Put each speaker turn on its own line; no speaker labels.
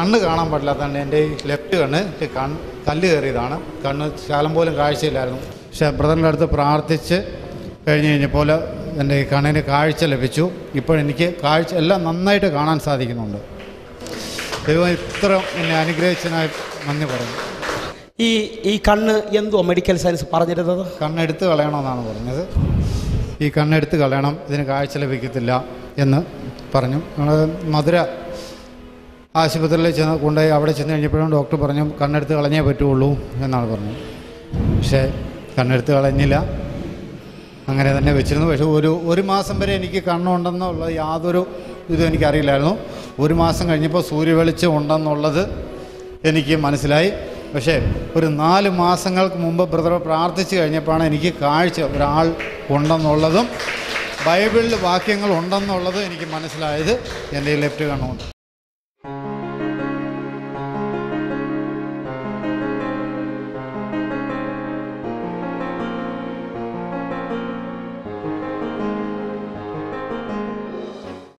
കണ്ണ് കാണാൻ പറ്റില്ലാത്തതാണ്. എൻ്റെ ഈ ലെഫ്റ്റ് കണ്ണ് കല്ല് കയറിയതാണ്. കണ്ണ് ശാലം പോലും കാഴ്ചയില്ലായിരുന്നു. പക്ഷേ ബ്രദറിൻ്റെ അടുത്ത് പ്രാർത്ഥിച്ച് കഴിഞ്ഞപ്പോൾ എൻ്റെ ഈ കണ്ണിന് കാഴ്ച ലഭിച്ചു. ഇപ്പോഴെനിക്ക് കാഴ്ച എല്ലാം നന്നായിട്ട് കാണാൻ സാധിക്കുന്നുണ്ട്. ദൈവം ഇത്ര എന്നെ അനുഗ്രഹിച്ചതിനായി നന്ദി പറയുന്നു.
ഈ കണ്ണ് എന്തോ മെഡിക്കൽ സയൻസ് പറഞ്ഞിരുന്നത്?
കണ്ണെടുത്ത് കളയണമെന്നാണ് പറഞ്ഞത്. ഈ കണ്ണെടുത്ത് കളയണം, ഇതിന് കാഴ്ച ലഭിക്കത്തില്ല എന്ന് പറഞ്ഞു. നമ്മൾ മധുര ആശുപത്രിയിൽ കൊണ്ടുപോയി അവിടെ ചെന്ന് കഴിഞ്ഞപ്പോഴും ഡോക്ടർ പറഞ്ഞു കണ്ണെടുത്ത് കളഞ്ഞേ പറ്റുള്ളൂ എന്നാണ് പറഞ്ഞത്. പക്ഷേ കണ്ണെടുത്ത് കളഞ്ഞില്ല, അങ്ങനെ തന്നെ വെച്ചിരുന്നു. പക്ഷേ ഒരു മാസം വരെ എനിക്ക് കണ്ണുണ്ടെന്നുള്ള യാതൊരു ഇതും എനിക്കറിയില്ലായിരുന്നു. ഒരു മാസം കഴിഞ്ഞപ്പോൾ സൂര്യവെളിച്ചം ഉണ്ടെന്നുള്ളത് എനിക്ക് മനസ്സിലായി. പക്ഷേ ഒരു 4 മാസങ്ങൾക്ക് മുമ്പ് ബ്രദർ പ്രാർത്ഥിച്ച് കഴിഞ്ഞപ്പോഴാണ് എനിക്ക് കാഴ്ച ഒരാൾ ഉണ്ടെന്നുള്ളതും ബൈബിളിൽ വാക്യങ്ങൾ ഉണ്ടെന്നുള്ളതും എനിക്ക് മനസ്സിലായത്. എൻ്റെ ലെഫ്റ്റ് കണ്ണുകൊണ്ട്